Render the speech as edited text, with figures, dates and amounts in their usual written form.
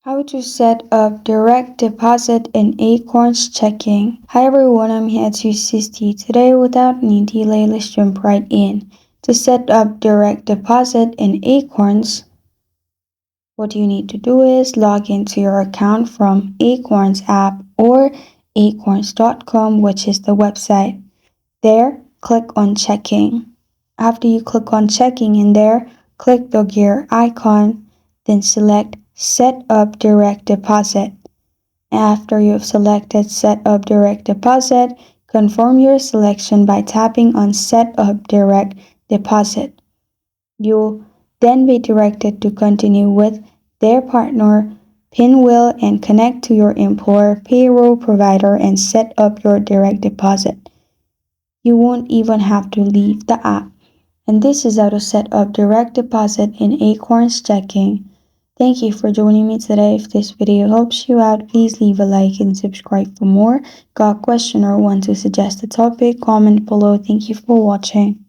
How to set up direct deposit in Acorns Checking. Hi everyone, I'm here to assist you today. Without any delay, let's jump right in. To set up direct deposit in Acorns, what you need to do is log into your account from Acorns app or acorns.com, which is the website. There, click on Checking. After you click on Checking in there, click the gear icon, then select Set up Direct Deposit. After you've selected Set up Direct Deposit, confirm your selection by tapping on Set up Direct Deposit. You'll then be directed to continue with their partner, Pinwheel, and connect to your employer payroll provider and set up your direct deposit. You won't even have to leave the app. And this is how to set up direct deposit in Acorns Checking. Thank you for joining me today. If this video helps you out, please leave a like and subscribe for more. Got a question or want to suggest a topic? Comment below. Thank you for watching.